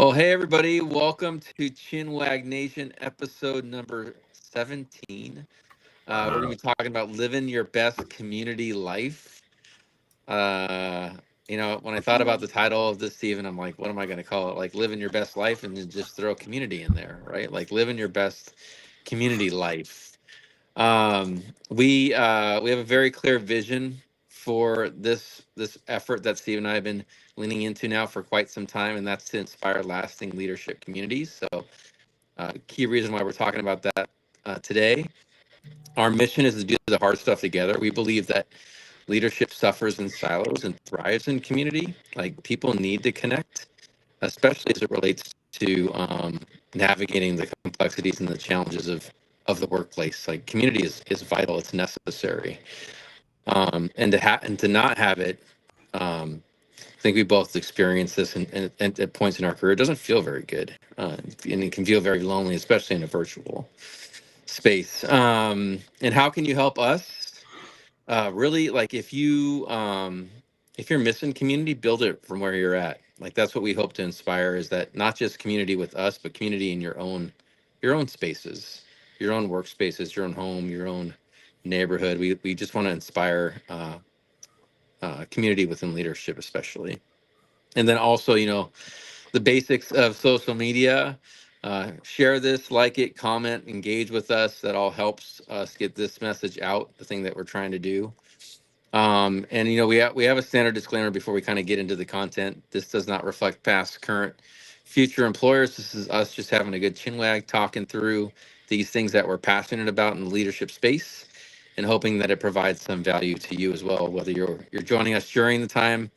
Well, hey everybody, welcome to Chinwag Nation episode number 17. We're going to Wow. be talking about living your best community life. Uh, when I thought about the title of this, Stephen, I'm like, what am I going to call it? Like living your best life, and then just throw community in there, right? Like living your best community life. We have a very clear vision for this effort that Steve and I have been leaning into now for quite some time, and that's to inspire lasting leadership communities. So, key reason why we're talking about that today. Our mission is to do the hard stuff together. We believe that leadership suffers in silos and thrives in community. Like people need to connect, especially as it relates to navigating the complexities and the challenges of the workplace. Like community is vital; it's necessary, and to not have it. I think we both experienced this and at points in our career. It doesn't feel very good, and it can feel very lonely, especially in a virtual space. And how can you help us? Really, like if you're missing community, build it from where you're at. Like that's what we hope to inspire, is that not just community with us, but community in your own spaces, your own workspaces, your own home, your own neighborhood. We just want to inspire community within leadership, especially. And then also, the basics of social media. Share this, like it, comment, engage with us. That all helps us get this message out, the thing that we're trying to do. And we have a standard disclaimer before we kind of get into the content. This does not reflect past, current, future employers. This is us just having a good chinwag, talking through these things that we're passionate about in the leadership space, and hoping that it provides some value to you as well, whether you're joining us during the time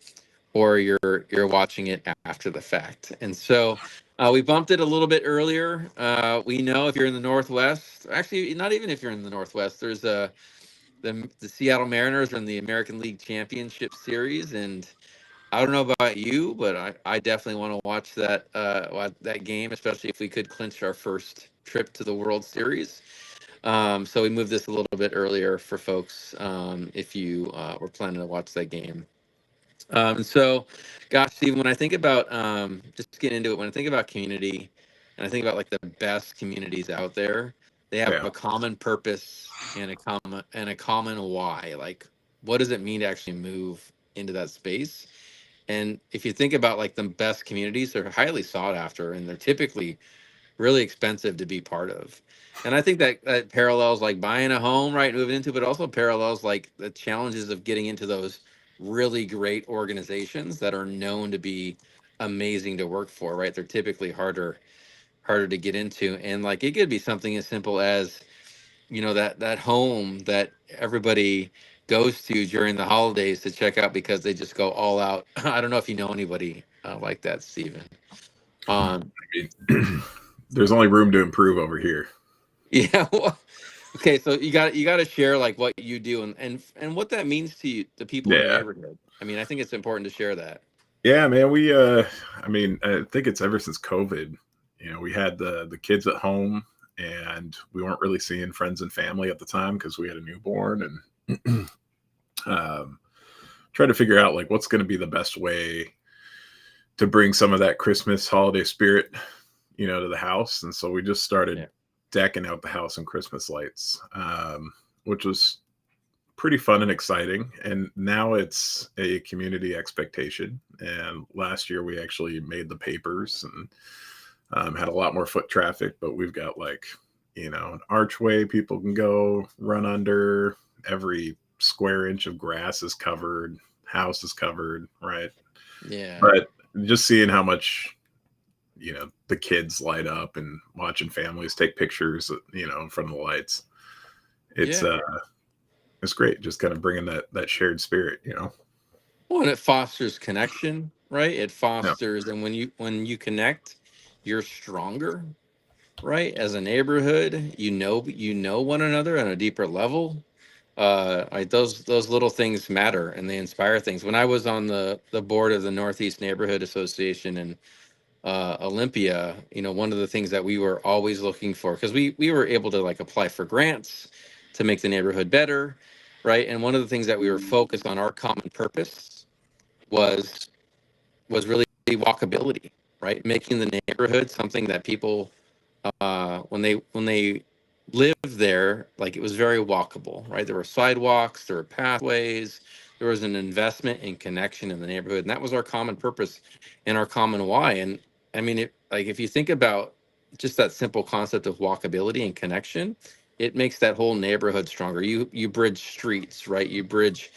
or you're watching it after the fact. And so we bumped it a little bit earlier. We know if you're in the Northwest, actually not even if you're in the Northwest, there's the Seattle Mariners are in the American League Championship Series, and I don't know about you, but I definitely want to watch that game, especially if we could clinch our first trip to the World Series. So we moved this a little bit earlier for folks, if you were planning to watch that game. And so, gosh, Steve, when I think about just get into it, when I think about community, and I think about like the best communities out there, they have a Yeah. common purpose and a common why. Like, what does it mean to actually move into that space? And if you think about like the best communities, they're highly sought after, and they're typically really expensive to be part of. And I think that parallels like buying a home, right, moving into, but also parallels like the challenges of getting into those really great organizations that are known to be amazing to work for, right? They're typically harder to get into. And like it could be something as simple as, that home that everybody goes to during the holidays to check out because they just go all out. I don't know if you know anybody like that, Stephen. Um, I mean, there's only room to improve over here. yeah. Okay, so you got to share like what you do and what that means to you, the people in your Yeah. neighborhood. I mean, I think it's important to share that. Yeah, man. I mean, I think it's ever since COVID. We had the kids at home, and we weren't really seeing friends and family at the time because we had a newborn, and um, trying to figure out like what's going to be the best way to bring some of that Christmas holiday spirit, to the house. And so we just started Yeah. decking out the house in Christmas lights, which was pretty fun and exciting. And now it's a community expectation. And last year we actually made the papers and had a lot more foot traffic, but we've got like, an archway people can go run under. Every square inch of grass is covered, house is covered, right? Yeah. But just seeing how much the kids light up and watching families take pictures in front of the lights, it's Yeah. uh it's great, just kind of bringing that shared spirit. Well, and it fosters connection, right? It Yeah. fosters, and when you connect, you're stronger, right? As a neighborhood, you know one another on a deeper level. Like those little things matter, and they inspire things. When I was on the board of the Northeast Neighborhood Association in Olympia, one of the things that we were always looking for, because we were able to like apply for grants to make the neighborhood better, right? And one of the things that we were focused on, our common purpose was really walkability, right? Making the neighborhood something that people, when they lived there, like it was very walkable, right? There were sidewalks, there were pathways, there was an investment in connection in the neighborhood, and that was our common purpose and our common why. And I mean, like if you think about just that simple concept of walkability and connection, it makes that whole neighborhood stronger. You bridge streets, right? You bridge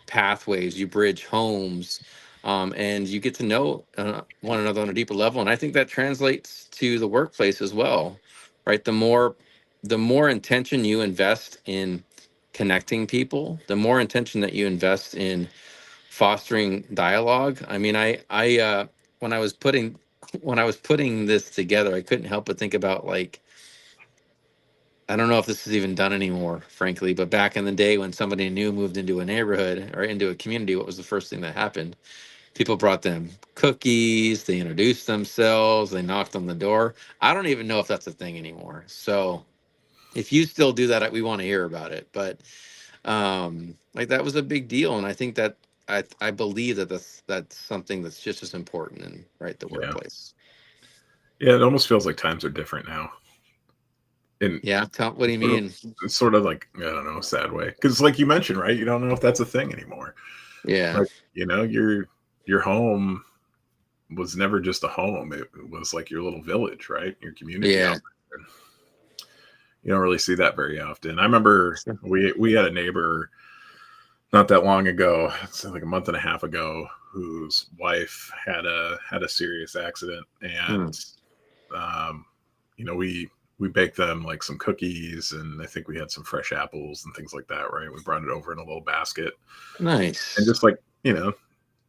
pathways, you bridge homes, and you get to know one another on a deeper level. And I think that translates to the workplace as well, right? The more intention you invest in connecting people, the more intention that you invest in fostering dialogue. I mean, when I was putting when I was putting this together, I couldn't help but think about, like, I don't know if this is even done anymore, frankly, but back in the day when somebody new moved into a neighborhood or into a community, what was the first thing that happened? People brought them cookies, they introduced themselves, they knocked on the door. I don't even know if that's a thing anymore. So if you still do that, we want to hear about it. But like that was a big deal, and I think that I believe that that's something that's just as important in, right, the Yeah. workplace. Yeah. It almost feels like times are different now. In Yeah, what do you sort of, mean? sort of like, I don't know, a sad way. Because like you mentioned, right? You don't know if that's a thing anymore. Yeah, Like, your home was never just a home. It was like your little village, right? Your community yeah. out there. You don't really see that very often. I remember we had a neighbor not that long ago, it's like a month and a half ago, whose wife had a serious accident, Hmm. and um, we baked them like some cookies, and I think we had some fresh apples and things like that. Right, we brought it over in a little basket, and Nice. just like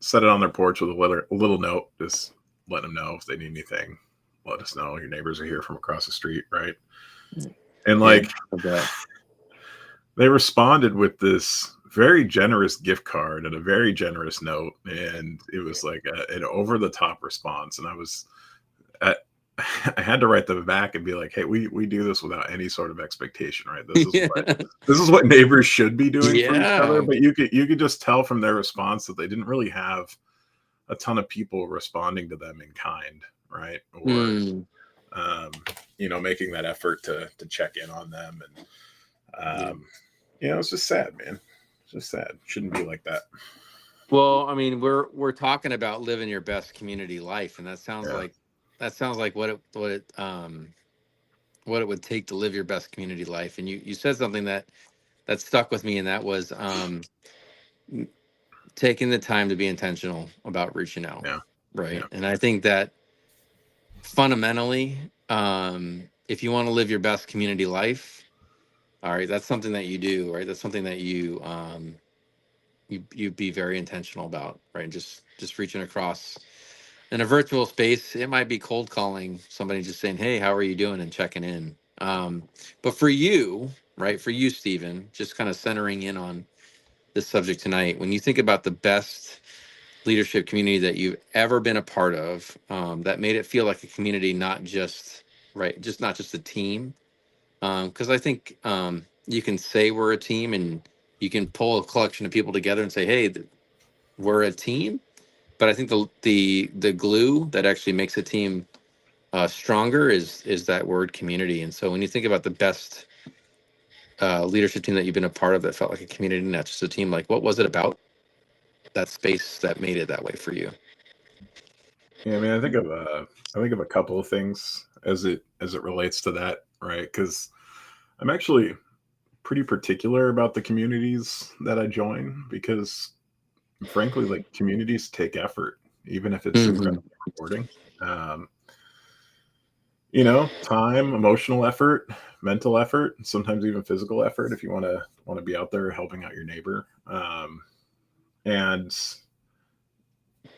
set it on their porch with a little note, just let them know if they need anything. Let us know. Your neighbors are here from across the street, right? And Yeah, like I bet. they responded with this very generous gift card and a very generous note, and it was like an over the top response. And I, I had to write them back and be like, "Hey, we do this without any sort of expectation, right? This is what neighbors should be doing for each other." Yeah. But you could just tell from their response that they didn't really have a ton of people responding to them in kind, right? Or Hmm. um, making that effort to check in on them. And Yeah. it's just sad, man. It's just sad. Shouldn't be like that. Well, I mean, we're talking about living your best community life, and that sounds Yeah, like what it would take to live your best community life. And you said something that stuck with me, and that was taking the time to be intentional about reaching out, yeah, yeah, right? And I think that fundamentally, if you want to live your best community life, all right, that's something that you do, right? That's something that you be very intentional about, right? Just reaching across in a virtual space. It might be cold calling somebody, just saying, "Hey, how are you doing?" and checking in. But for you, right, for you, Stephen, just kind of centering in on this subject tonight, when you think about the best leadership community that you've ever been a part of, that made it feel like a community, not just right, just not just a team. Because I think you can say we're a team, and you can pull a collection of people together and say, "Hey, we're a team." But I think the glue that actually makes a team stronger is that word community. And so when you think about the best leadership team that you've been a part of that felt like a community, not just a team, like what was it about that space that made it that way for you? yeah. I mean, I think of a couple of things as it relates to that, right? Because I'm actually pretty particular about the communities that I join because, frankly, like communities take effort, even if it's Hmm. incredibly rewarding. Um, time, emotional effort, mental effort, sometimes even physical effort if you want to be out there helping out your neighbor. And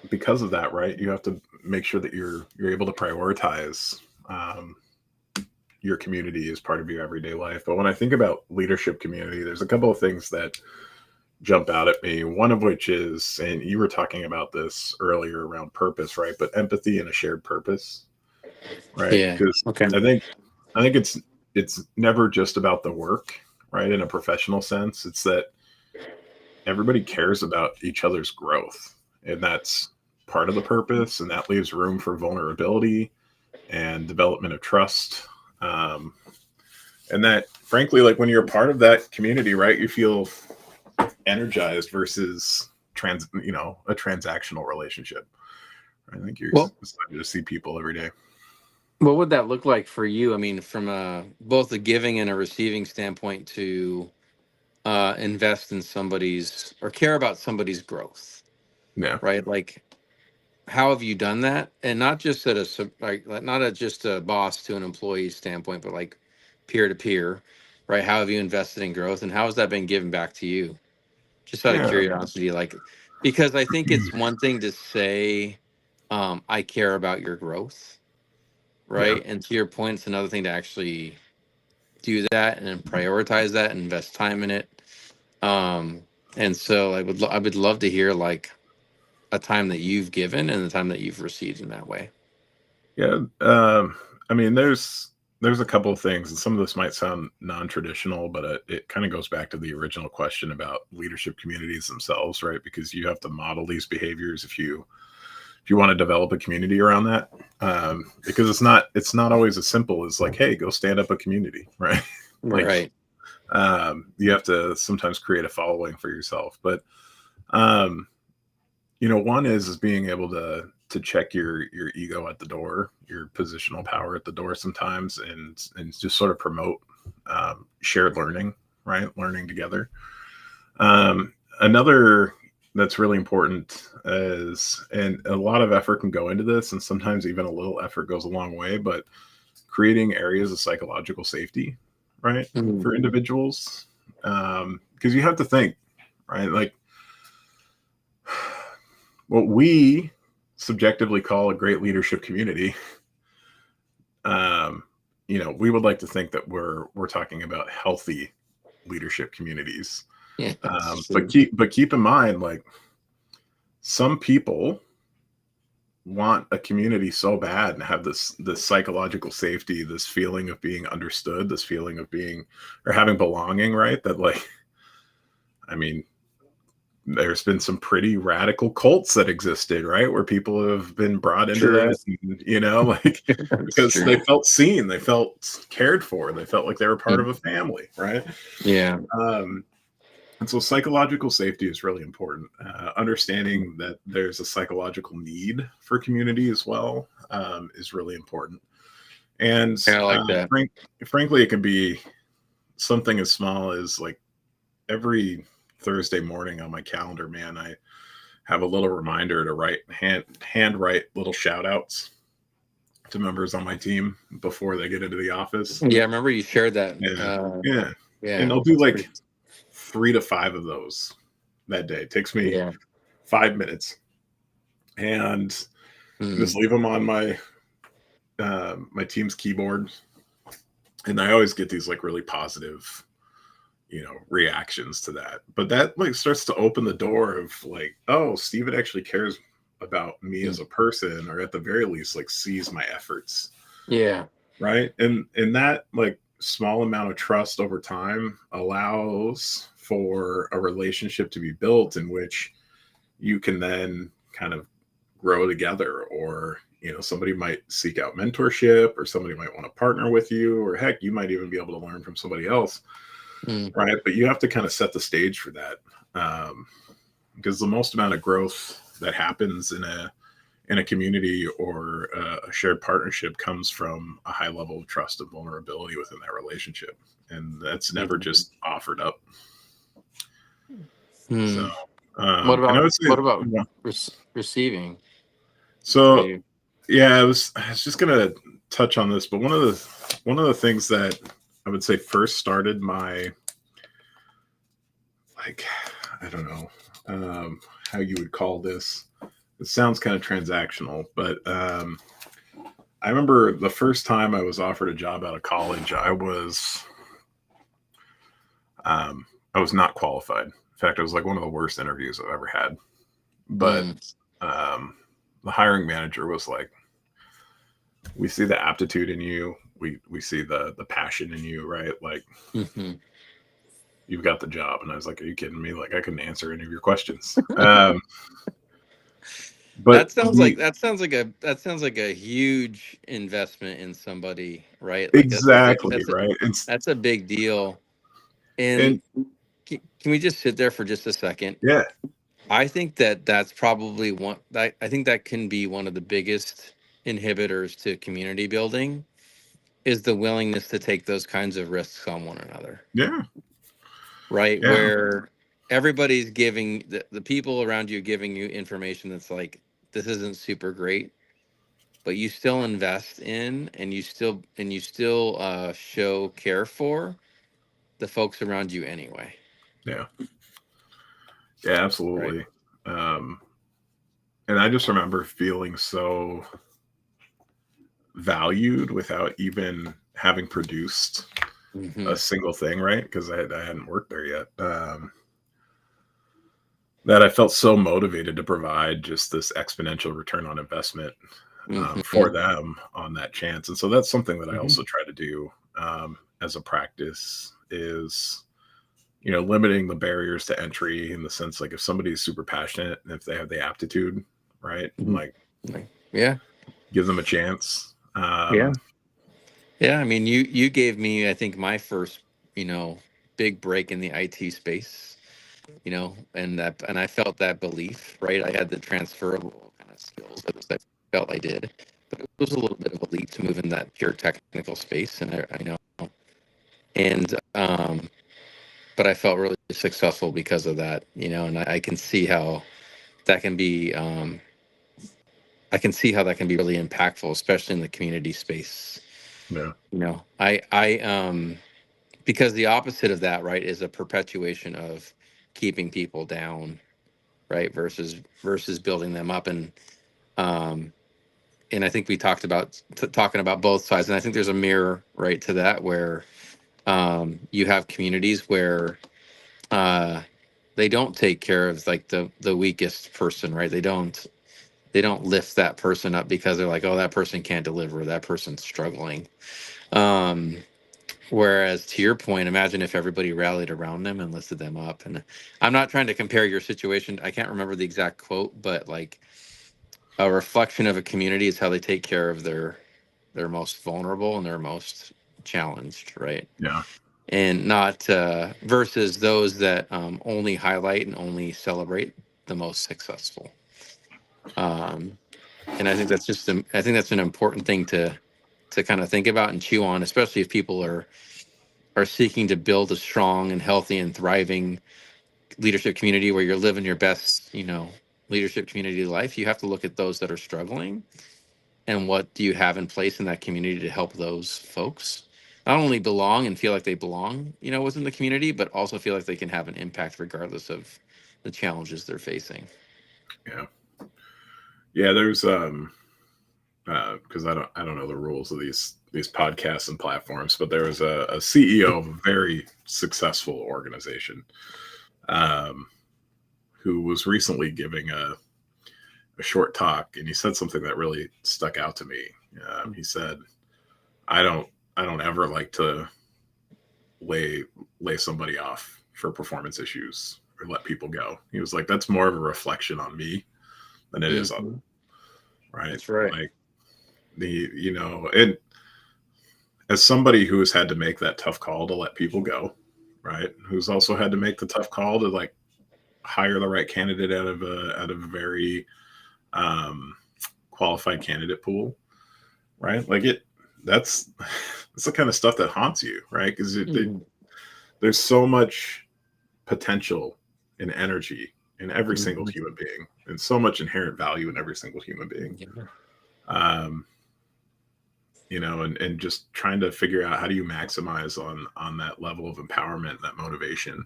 because of that, right, you have to make sure that you're able to prioritize um, your community as part of your everyday life. But when I think about leadership community, there's a couple of things that jump out at me. One of which is, and you were talking about this earlier around purpose, right? But empathy and a shared purpose, right? Yeah. Because Okay. I think it's never just about the work, right? In a professional sense, it's that everybody cares about each other's growth, and that's part of the purpose, and that leaves room for vulnerability and development of trust. Um, and that, frankly, like when you're a part of that community, right, you feel energized versus a transactional relationship. I think you're Well, excited to see people every day. what would that look like for you? I mean, from both a giving and a receiving standpoint, to invest in somebody's or care about somebody's growth, Yeah. right? Like, how have you done that? And not just at like not at just a boss to an employee standpoint, but like peer to peer, right? How have you invested in growth, and how has that been given back to you? Just out of Yeah. curiosity, like, because I think it's one thing to say, I care about your growth, Yeah. right? And to your point, it's another thing to actually do that and then prioritize that and invest time in it. Um, and so I would love to hear like a time that you've given and the time that you've received in that way. Yeah. I mean, there's a couple of things, and some of this might sound non-traditional, but it kind of goes back to the original question about leadership communities themselves, right? Because you have to model these behaviors if you want to develop a community around that. Because it's not always as simple as like, hey, go stand up a community, right? Like, Right. you have to sometimes create a following for yourself. But um, one is being able to check your ego at the door, your positional power at the door sometimes, and just sort of promote shared learning, right? Learning together. Another that's really important is, and a lot of effort can go into this, and sometimes even a little effort goes a long way, but creating areas of psychological safety, right, Mhm. for individuals. Because you have to think, right, like what we subjectively call a great leadership community. um, we would like to think that we're talking about healthy leadership communities. Yeah. But keep in mind, like, some people want a community so bad and have this psychological safety, this feeling of being understood, this feeling of being or having belonging, right? That, like, I mean, there's been some pretty radical cults that existed, right? Where people have been brought into True. that, like, That's because true. they felt seen, they felt cared for, they felt like they were part Mm. of a family, right? Yeah. Um, and so psychological safety is really important. Mm. Understanding that there's a psychological need for community as well, is really important. And Yeah, I like that. frankly, it can be something as small as like every Thursday morning on my calendar, man, I have a little reminder to hand write little shout outs to members on my team before they get into the office. Yeah, I remember you shared that. Yeah. Yeah. And Yeah, I'll do that's like pretty. 3 to 5 of those that day. It takes me Yeah. 5 minutes, and just Mm. leave them on my team's keyboard. And I always get these like really positive, reactions to that. But that like starts to open the door of like, oh, Steven actually cares about me Mm. as a person, or at the very least, like, sees my efforts, Yeah. right? And that like small amount of trust over time allows for a relationship to be built in which you can then kind of grow together, or somebody might seek out mentorship, or somebody might want to partner with you, or heck, you might even be able to learn from somebody else, Mm. right? But you have to kind of set the stage for that, because the most amount of growth that happens in a community or a shared partnership comes from a high level of trust and vulnerability within that relationship, and that's never Mm. just offered up. So Mm. What and I about would say, what about receiving for so you? yeah, I was just gonna touch on this, but one of the things that I would say first started my, like, I don't know, how you would call this. It sounds kind of transactional, but I remember the first time I was offered a job out of college, um, I was not qualified. In fact, it was like one of the worst interviews I've ever had. But Mm. um, the hiring manager was like, "We see the aptitude in you. We see the passion in you, right? Like, Hmm. you've got the job." And I was like, "Are you kidding me? Like, I couldn't answer any of your questions." But that sounds like a huge investment in somebody, right? Like exactly, right? that's a big deal. And And can we just sit there for just a second? yeah, I think that that's probably one that I think that can be one of the biggest inhibitors to community building is the willingness to take those kinds of risks on one another, yeah, right? yeah, Where everybody's giving the people around you giving you information that's like, this isn't super great, but you still invest in and you still show care for the folks around you anyway, yeah, yeah, right? absolutely. Um, and I just remember feeling so valued without even having produced Mm-hmm. a single thing, right? Because I hadn't worked there yet. That I felt so motivated to provide just this exponential return on investment Mm-hmm. for them on that chance. And so that's something that I Mm-hmm. also try to do as a practice is, you know, limiting the barriers to entry in the sense like if somebody's super passionate and if they have the aptitude, right? Like Mm-hmm. Yeah. give them a chance. Yeah. Yeah, I mean, you gave me, I think, my first, you know, big break in the IT space, you know, and I felt that belief, right? I had the transferable kind of skills that I felt I did, but it was a little bit of a leap to move in that pure technical space, and I know, and but I felt really successful because of that, you know, and I can see how that can be, I can see how that can be really impactful, especially in the community space. Yeah. You know, because the opposite of that, right, is a perpetuation of keeping people down, right, versus building them up. Um and I think we talked about talking about both sides, and I think there's a mirror right to that where you have communities where uh they don't take care of like the weakest person, right? They don't lift that person up because they're like, oh, that person can't deliver, that person's struggling. um Whereas to your point, imagine if everybody rallied around them and lifted them up. And I'm not trying to compare your situation. I can't remember the exact quote, but like a reflection of a community is how they take care of their most vulnerable and their most challenged, right? Yeah. And not versus those that only highlight and only celebrate the most successful. Um, and I think that's I think that's an important thing to kind of think about and chew on, especially if people are seeking to build a strong and healthy and thriving leadership community where you're living your best, you know, leadership community life. You have to look at those that are struggling and what do you have in place in that community to help those folks not only belong and feel like they belong, you know, within the community, but also feel like they can have an impact regardless of the challenges they're facing. Yeah. Yeah. There's because I don't know the rules of these podcasts and platforms, but there was a CEO of a very successful organization um, who was recently giving a short talk, and he said something that really stuck out to me. He said, "I don't I don't ever like to lay lay somebody off for performance issues or let people go." He was like, "That's more of a reflection on me than it is on Mm-hmm. right." That's right. Like the you know and as somebody who has had to make that tough call to let people go, right? Who's also had to make the tough call to like hire the right candidate out of a very um, qualified candidate pool, right? Like it, that's that's the kind of stuff that haunts you, right? Because Mm-hmm. there's so much potential and energy in every single Mm-hmm. human being, and so much inherent value in every single human being. Yeah. Um, you know, and just trying to figure out how do you maximize on that level of empowerment, that motivation,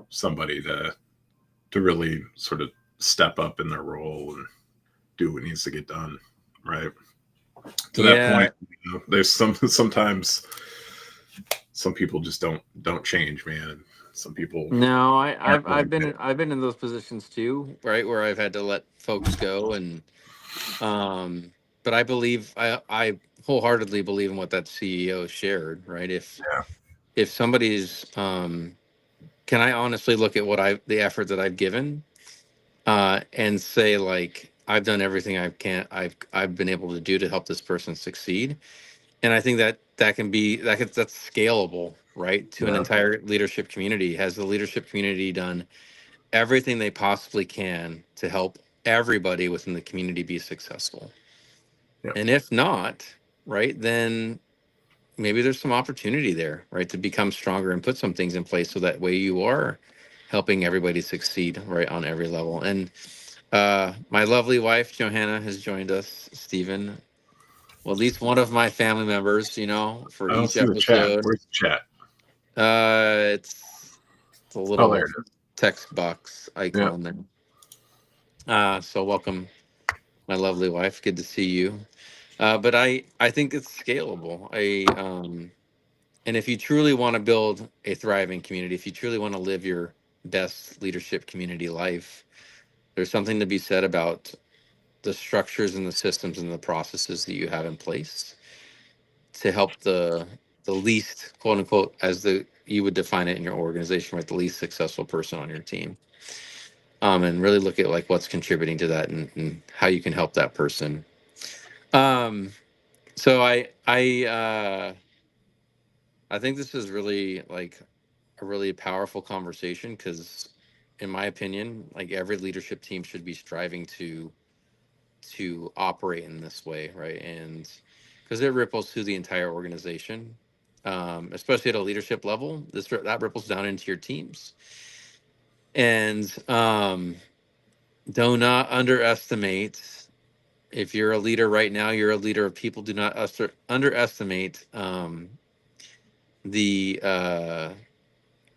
somebody to really sort of step up in their role and do what needs to get done, right? To that Yeah. point, you know, there's sometimes some people just don't change, man. Some people No, aren't willing to. I've been in those positions too, right, where I've had to let folks go, and um, but I wholeheartedly believe in what that CEO shared, right? Yeah, If somebody's can I honestly look at what I the effort that I've given and say like I've done everything I've been able to do to help this person succeed. And I think that that's scalable, right, to an Yeah. entire leadership community. Has the leadership community done everything they possibly can to help everybody within the community be successful? Yeah. And if not, right, then maybe there's some opportunity there, right, to become stronger and put some things in place so that way you are helping everybody succeed, right, on every level. And my lovely wife Johanna has joined us, Stephen. Well, at least one of my family members, for I don't each see the chat. episode. Where's the chat? It's a Oh, there little it is. text box Yeah. icon there. So welcome, my lovely wife. Good to see you. But I think it's scalable. And if you truly want to build a thriving community, if you truly want to live your best leadership community life, there's something to be said about the structures and the systems and the processes that you have in place to help the least, quote unquote, as the you would define it in your organization, right, the least successful person on your team. And really look at like what's contributing to that, and how you can help that person. um so I think this is really like a really powerful conversation, because in my opinion, like every leadership team should be striving to operate in this way, right? And because it ripples through the entire organization, especially at a leadership level, that ripples down into your teams. And do not underestimate, if you're a leader right now, you're a leader of people. Do not underestimate the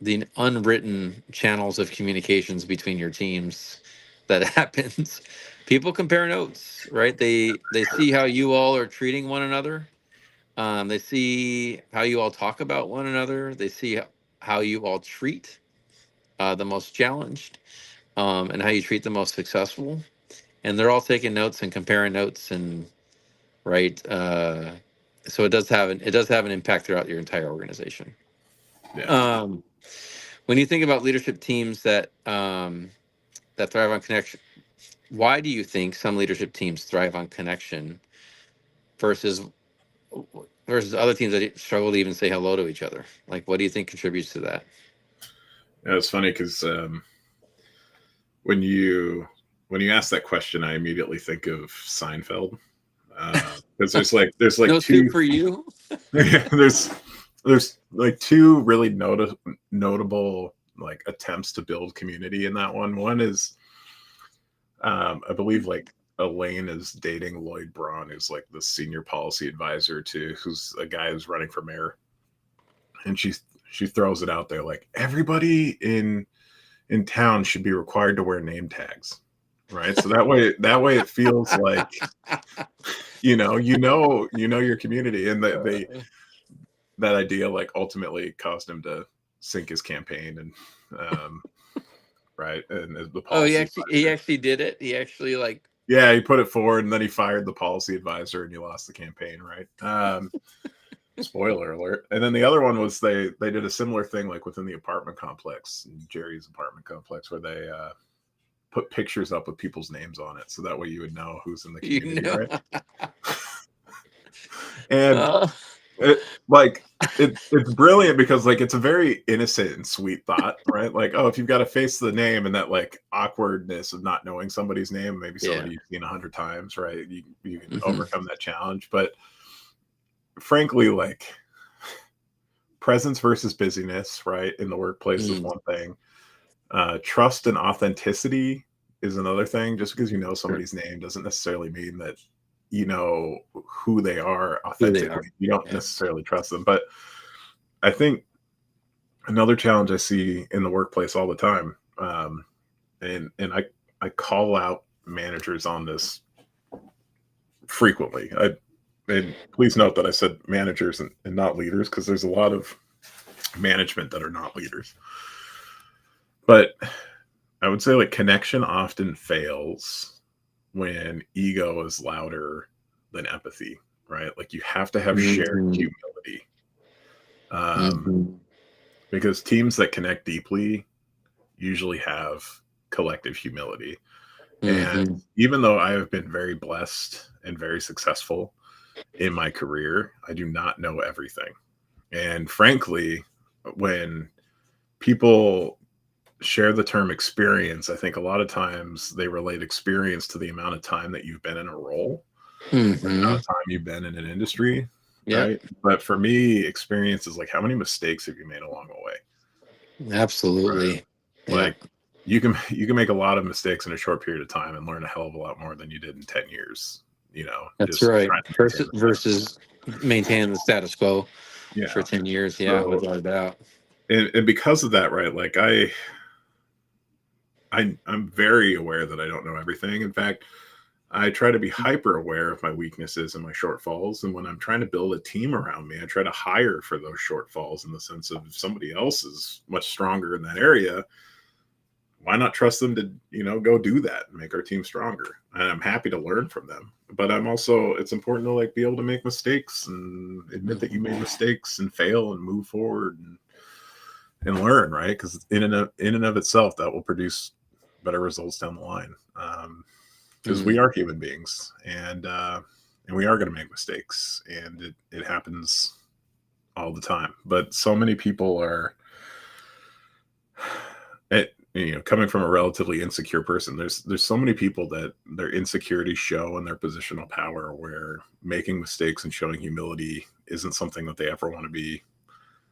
the unwritten channels of communications between your teams that happens. People compare notes, right? They see how you all are treating one another. They see how you all talk about one another. They see how you all treat the most challenged, and how you treat the most successful. And they're all taking notes and comparing notes, and right. So it does have an impact throughout your entire organization. Yeah. Um, when you think about leadership teams that thrive on connection, why do you think some leadership teams thrive on connection versus other teams that struggle to even say hello to each other? Like, what do you think contributes to that? Yeah, it's funny because when you when you ask that question, I immediately think of Seinfeld, because there's like No two soup for you. there's like two really notable like attempts to build community in that one. One is I believe like Elaine is dating Lloyd Braun, who's like the senior policy advisor to who's a guy who's running for mayor, and she throws it out there like everybody in town should be required to wear name tags, right? So that way it feels like you know your community, and that idea like ultimately caused him to sink his campaign, and right, and the Oh, policy he advisor. actually did it. He actually like. Yeah, he put it forward, and then he fired the policy advisor, and he lost the campaign, right? Spoiler alert. And then the other one was they did a similar thing like within the apartment complex, Jerry's apartment complex, where they put pictures up with people's names on it, so that way you would know who's in the You community, know. right? And uh, it like it's brilliant because like it's a very innocent and sweet thought, right? Like, oh, if you've got to face the name and that like awkwardness of not knowing somebody's name, maybe yeah. somebody you've seen 100 times, right? You can Hmm. overcome that challenge. But frankly, like presence versus busyness, right, in the workplace is Mm, one thing. Trust and authenticity is another thing. Just because you know sure. somebody's name doesn't necessarily mean that you know who they are Who they are. authentically. You don't Yeah. necessarily trust them. But I think another challenge I see in the workplace all the time, and I call out managers on this frequently. And please note that I said managers and not leaders, because there's a lot of management that are not leaders. But I would say like connection often fails when ego is louder than empathy, right? Like you have to have shared Hmm. humility, um, Hmm. because teams that connect deeply usually have collective humility. And Mm-hmm. even though I have been very blessed and very successful in my career, I do not know everything. And frankly, when people share the term experience, I think a lot of times they relate experience to the amount of time that you've been in a role, or the amount Mm-hmm. of time you've been in an industry, Yep. right? But for me, experience is like, how many mistakes have you made along the way? Absolutely. Yep. Like, you can make a lot of mistakes in a short period of time and learn a hell of a lot more than you did in 10 years, That's just right. trying to maintain Versus the status quo. versus maintaining the status quo for Yeah. 10 years. Yeah, So, without a doubt. and because of that, right? Like I'm very aware that I don't know everything. In fact, I try to be hyper aware of my weaknesses and my shortfalls. And when I'm trying to build a team around me, I try to hire for those shortfalls in the sense of if somebody else is much stronger in that area, why not trust them to, go do that and make our team stronger? And I'm happy to learn from them. But I'm also, it's important to like be able to make mistakes and admit that you made mistakes and fail and move forward and learn, right? Because in and of itself, that will produce better results down the line. Because we Mm. are human beings, and we are going to make mistakes, and it happens all the time. But so many people are, coming from a relatively insecure person. There's so many people that their insecurities show in their positional power, where making mistakes and showing humility isn't something that they ever want to be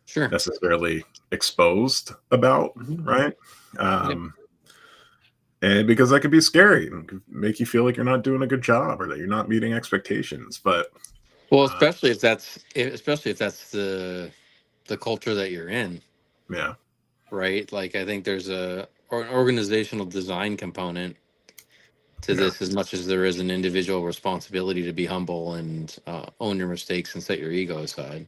Sure. necessarily exposed about, Mhm. right? Yep. Um, and because that could be scary and could make you feel like you're not doing a good job or that you're not meeting expectations. But Well, uh, especially if that's the culture that you're in, yeah, right? Like I think there's an organizational design component to yeah, this as much as there is an individual responsibility to be humble and own your mistakes and set your ego aside.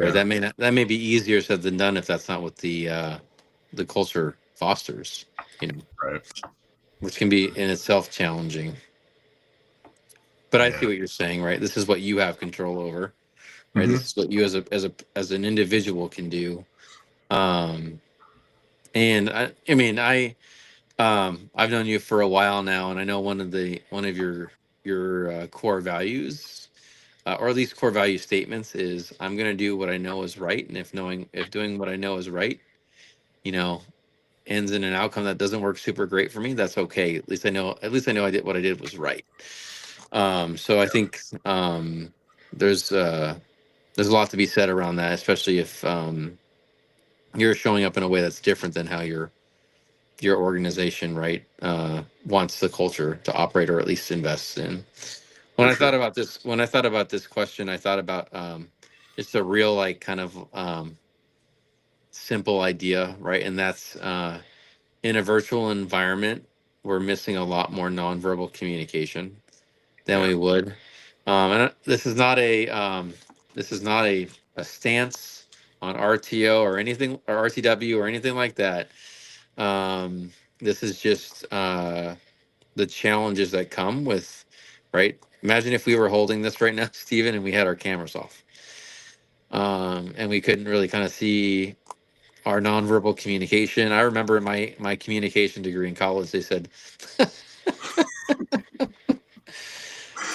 Right? yeah, That may be easier said than done if that's not what the culture fosters. You know, right, which can be in itself challenging. But I see yeah, what you're saying, right? This is what you have control over, right? hmm, This is what you as an individual can do. Um, and I mean, I've known you for a while now, and I know one of your core values, or at least core value statements, is I'm going to do what I know is right, and if doing what I know is right, you know, ends in an outcome that doesn't work super great for me, that's okay. At least I know I did what I did was right. So I think there's uh, there's a lot to be said around that, especially if you're showing up in a way that's different than how your organization, right, wants the culture to operate or at least invest in. for sure. When I thought about this question, I thought about just a real like kind of simple idea, right? And that's in a virtual environment, we're missing a lot more nonverbal communication than Yeah, we would. This is not a stance on RTO or anything or RTW or anything like that. Um, this is just the challenges that come with, right? Imagine if we were holding this right now, Stephen, and we had our cameras off, and we couldn't really kind of see our nonverbal communication. I remember in my communication degree in college, they said,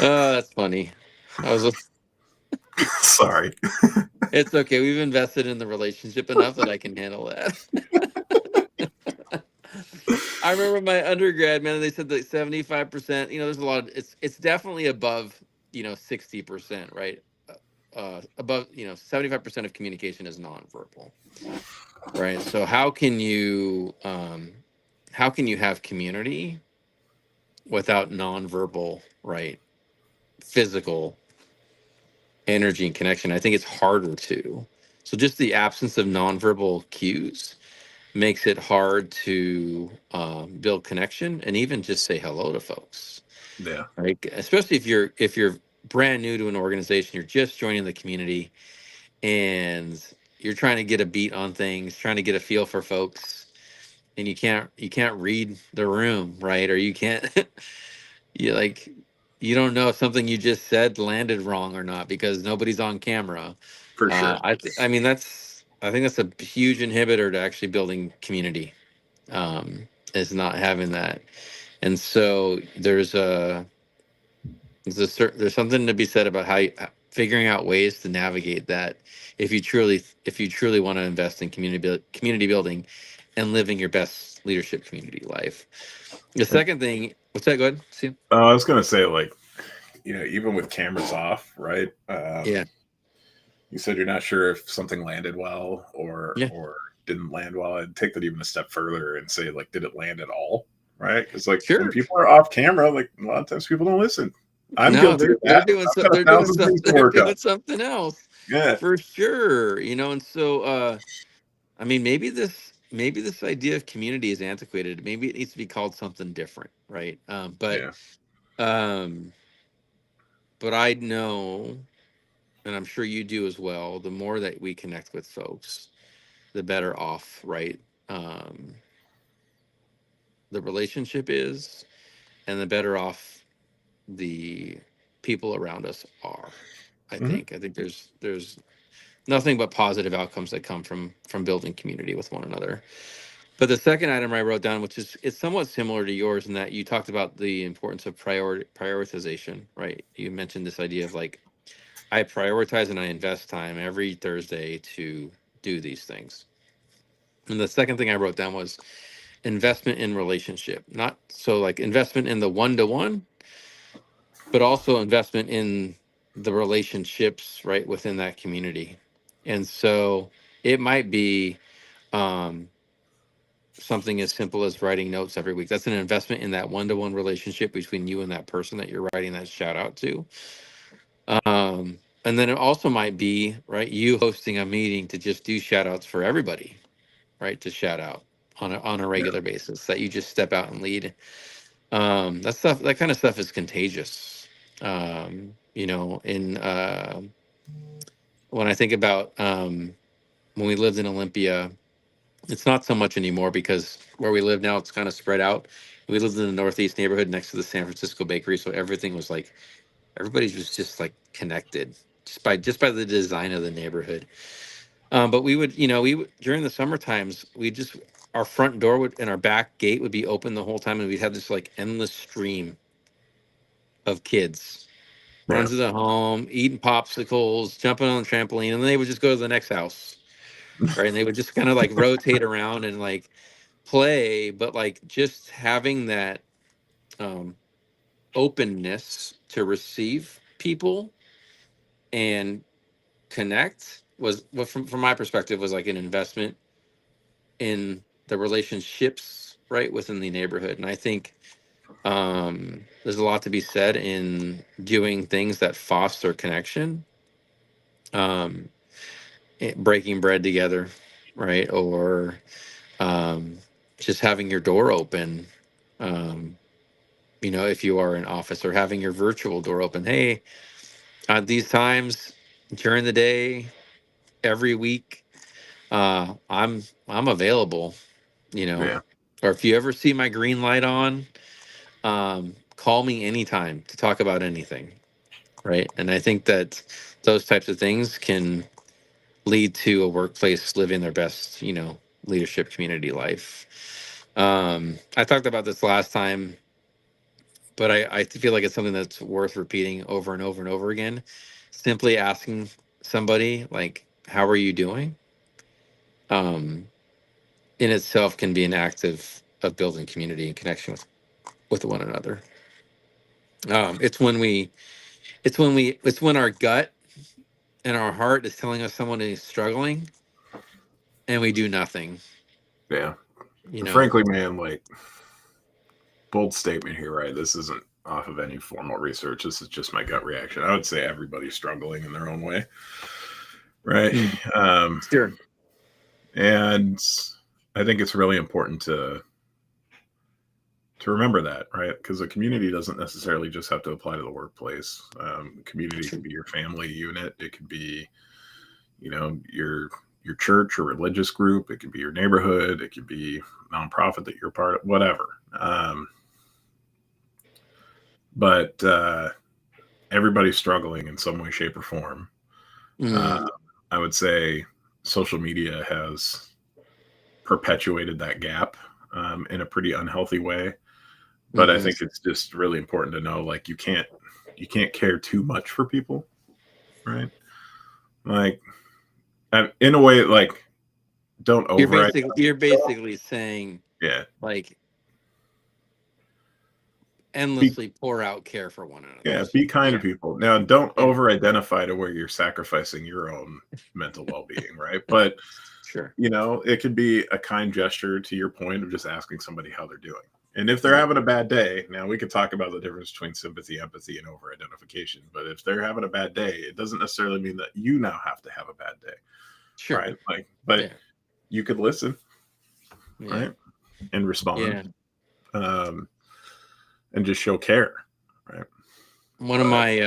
"Oh, that's funny." I was, sorry. it's okay. We've invested in the relationship enough that I can handle that. I remember my undergrad, man. They said that 75%. There's a lot of it's definitely above 60%, right? Above 75% of communication is nonverbal, right? So how can you have community without nonverbal, right? Physical energy and connection. I think it's harder to. So just the absence of nonverbal cues makes it hard to build connection and even just say hello to folks, Yeah, right? Especially if you're brand new to an organization, you're just joining the community, and you're trying to get a beat on things, trying to get a feel for folks, and you can't read the room, right? Or you can't you like you don't know if something you just said landed wrong or not because nobody's on camera. for sure. I mean I think that's a huge inhibitor to actually building community, is not having that. And so there's something to be said about figuring out ways to navigate that if you truly want to invest in community building and living your best leadership community life. The second thing, what's that? Go ahead. See? I was gonna say, like, even with cameras off, right? Yeah. You said you're not sure if something landed well Yeah. or didn't land well. I'd take that even a step further and say, like, did it land at all? Right? Because, like, when Sure. people are off camera, like, a lot of times people don't listen. I'm No, guilty of that. I've got they're a doing thousand some things to they're work on. doing something else Yeah, for sure. And so I mean, maybe this idea of community is antiquated. Maybe it needs to be called something different, right? yeah, Um, but I know, and I'm sure you do as well. The more that we connect with folks, the better off, right? Um, the relationship is, and the better off the people around us are. hmm I think there's nothing but positive outcomes that come from building community with one another. But the second item I wrote down, which is it's somewhat similar to yours in that you talked about the importance of prioritization, right? You mentioned this idea of like I prioritize and I invest time every Thursday to do these things. And the second thing I wrote down was investment in relationship, not so like investment in the one to one, but also investment in the relationships right within that community. And so it might be um, something as simple as writing notes every week. That's an investment in that one-to-one relationship between you and that person that you're writing that shout out to. And then it also might be right you hosting a meeting to just do shout outs for everybody, right? To shout out on a yeah, regular basis that you just step out and lead. That kind of stuff is contagious. In when I think about when we lived in Olympia, it's not so much anymore because where we live now, it's kind of spread out. We lived in the Northeast neighborhood next to the San Francisco bakery, so everything was like everybody was just like connected just by the design of the neighborhood. But we would, during the summer times, we just our front door would and our back gate would be open the whole time, and we'd have this like endless stream of kids run yeah. to the home, eating popsicles, jumping on the trampoline, and then they would just go to the next house, right? And they would just kind of like rotate around and like play, but like just having that um, openness to receive people and connect was what from my perspective was like an investment in the relationships right within the neighborhood. And I think there's a lot to be said in doing things that foster connection, um, breaking bread together, right? Or um, just having your door open. Um, if you are in office or having your virtual door open. Hey, at these times during the day, every week, I'm available. You know, Yeah. or if you ever see my green light on, call me anytime to talk about anything. Right, and I think that those types of things can lead to a workplace living their best, leadership community life. I talked about this last time but I feel like it's something that's worth repeating over and over and over again. Simply asking somebody like, "How are you doing?" Um, in itself can be an act of building community and connection with one another. It's when it's when our gut and our heart is telling us someone is struggling, and we do nothing. Yeah. You And know, frankly, man, like, bold statement here, right? This isn't off of any formal research. This is just my gut reaction. I would say everybody's struggling in their own way, right? Mm. Um, Sure. and I think it's really important to remember that, right? Because the community doesn't necessarily just have to apply to the workplace. Community Sure. could be your family unit. It could be, your church or religious group. It could be your neighborhood. It could be nonprofit that you're part of. Whatever. But everybody's struggling in some way, shape, or form. Uh, Mm. I would say social media has perpetuated that gap in a pretty unhealthy way. But I Hmm. think it's just really important to know, like, you can't care too much for people, right? Like, in a way, like, don't over. You're basically saying Yeah, like be endlessly pour out care for one another. yeah, be kind to Yeah. people. Now, don't Yeah. over identify to where you're sacrificing your own mental well being, right? But Sure. it could be a kind gesture to your point of just asking somebody how they're doing. And if they're Yeah. having a bad day, now we could talk about the difference between sympathy, empathy, and over identification. But if they're having a bad day, it doesn't necessarily mean that you now have to have a bad day, Sure. right? Like, but Yeah. you could listen, Yeah. right? And respond, Yeah. um, and just show care, right? One of But my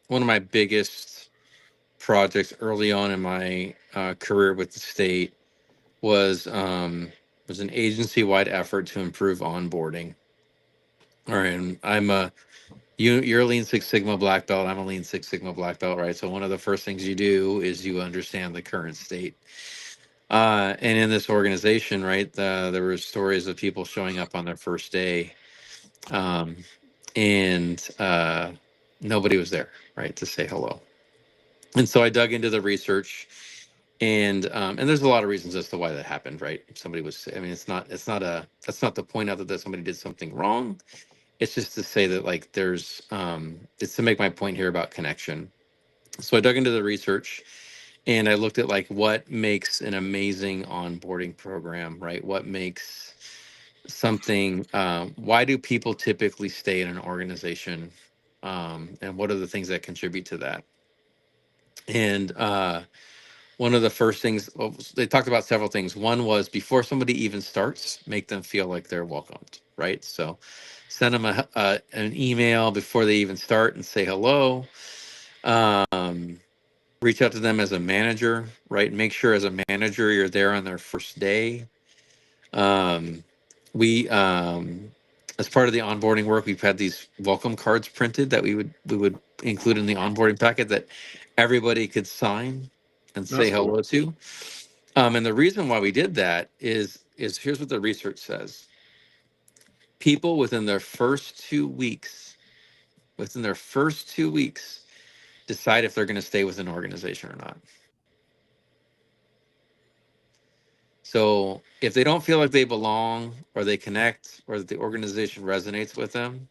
one of my biggest projects early on in my career with the state was an agency wide effort to improve onboarding. All right, and you're a Lean Six Sigma black belt. I'm a Lean Six Sigma black belt, right? So one of the first things you do is you understand the current state. And in this organization, right, there were stories of people showing up on their first day, um, and nobody was there, right, to say hello. And so I dug into the research, and there's a lot of reasons as to why that happened, right? Somebody was, I mean, it's not a that's not the point out that somebody did something wrong. It's just to say that like there's it's to make my point here about connection. So I dug into the research and I looked at like what makes an amazing onboarding program, right? What makes something why do people typically stay in an organization, and what are the things that contribute to that? And one of the first things, well, they talked about several things. One was before somebody even starts, make them feel like they're welcomed, right? So send them an email before they even start and say hello. um, Reach out to them as a manager, right? Make sure as a manager you're there on their first day. um, we As part of the onboarding work, we've had these welcome cards printed that we would include in the onboarding packet that everybody could sign and say that's cool. hello to. And the reason why we did that is here's what the research says: people within their first 2 weeks, decide if they're going to stay with an organization or not. So if they don't feel like they belong or they connect or that the organization resonates with them,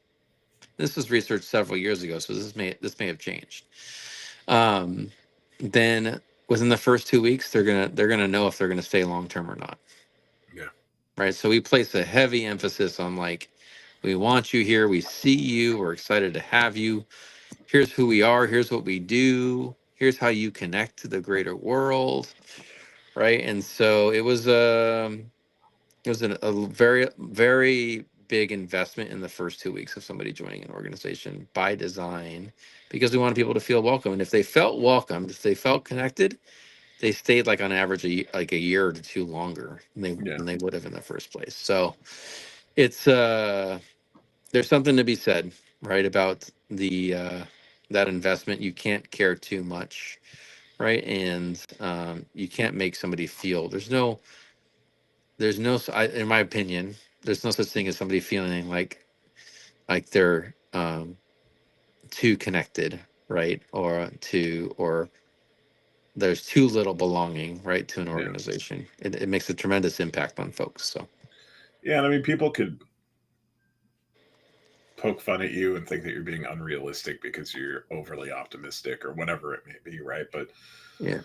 this was researched several years ago, so this may have changed. Um, then within the first 2 weeks, they're gonna know if they're gonna stay long term or not, Yeah, right? So we place a heavy emphasis on like, we want you here, we see you, we're excited to have you. Here's who we are, here's what we do, here's how you connect to the greater world, right? And so it was a very, very big investment in the first 2 weeks of somebody joining an organization by design, because we wanted people to feel welcome. And if they felt welcomed, if they felt connected, they stayed like on average like a year or two longer yeah, than they would have in the first place. So it's there's something to be said, right, about the that investment. You can't care too much, right, and you can't make somebody feel in my opinion, there's no such thing as somebody feeling like they're too connected, right? Or there's too little belonging, right, to an yeah, organization. It makes a tremendous impact on folks. So yeah. And I mean, people could poke fun at you and think that you're being unrealistic because you're overly optimistic or whatever it may be, right? But yeah,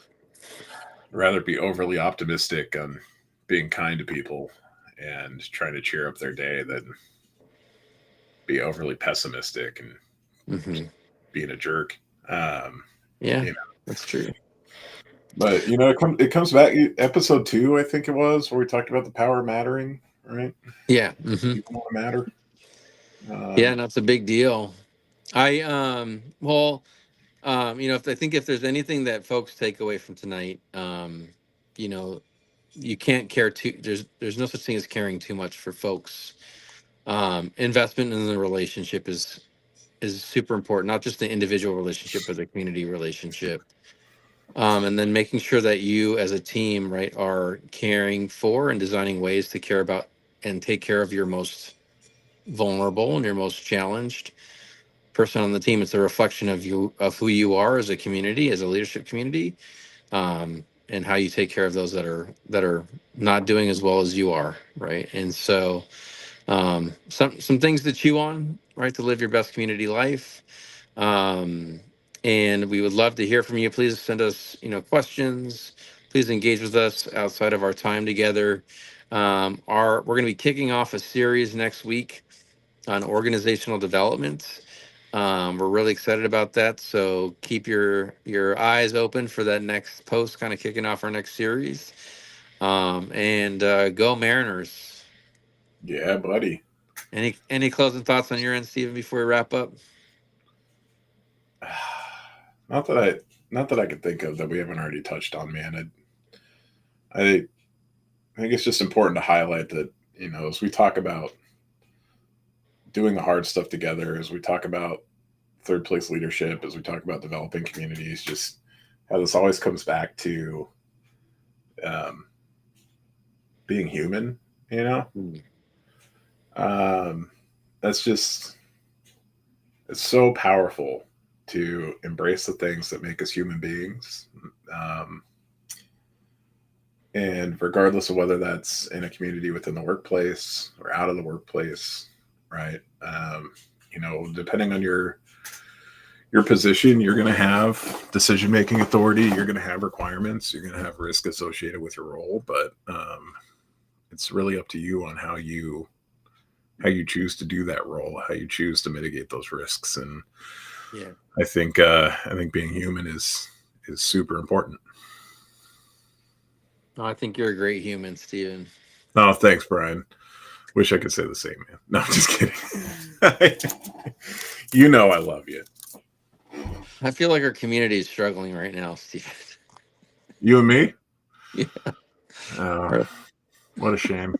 I'd rather be overly optimistic on being kind to people and trying to cheer up their day than be overly pessimistic and hmm, being a jerk. Um, yeah, you know, that's true. but it comes back. Episode 2, I think it was, where we talked about the power of mattering, right? Yeah, hmm, People want to matter. yeah, Um, and that's a big deal. I well, if I think if there's anything that folks take away from tonight, you know, you can't care too. There's no such thing as caring too much for folks. Investment in the relationship is super important, not just the individual relationship, but the community relationship. And then making sure that you as a team, right, are caring for and designing ways to care about and take care of your most vulnerable and you're most challenged person on the team. It's a reflection of you, of who you are as a community, as a leadership community, and how you take care of those that are not doing as well as you are, right? And so, some things to chew on, right, to live your best community life. Um, and we would love to hear from you. Please send us, questions. Please engage with us outside of our time together. We're going to be kicking off a series next week on organizational development. We're really excited about that. So keep your eyes open for that next post, kind of kicking off our next series. And go Mariners. Yeah, buddy. Any closing thoughts on your end, Steven, before we wrap up? Not that I not that I could think of that we haven't already touched on, man. I think it's just important to highlight that, as we talk about doing the hard stuff together, as we talk about third place leadership, as we talk about developing communities, just how this always comes back to um, being human, you know? Mm. Um, that's just, it's so powerful to embrace the things that make us human beings. Um, and regardless of whether that's in a community within the workplace or out of the workplace, right? Depending on your position, you're going to have decision making authority, you're going to have requirements, you're going to have risk associated with your role, but it's really up to you on how you choose to do that role, how you choose to mitigate those risks. And Yeah. I think being human is super important. No, I think you're a great human, Steven. Oh, thanks, Brian. Wish I could say the same, man. No, I'm just kidding. I love you. I feel like our community is struggling right now, Steven. You and me. Yeah. Oh, Right. what a shame.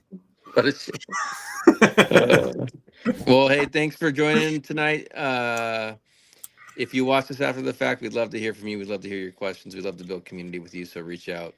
But it's well, hey, thanks for joining tonight. If you watch this after the fact, we'd love to hear from you. We'd love to hear your questions. We'd love to build community with you. So reach out.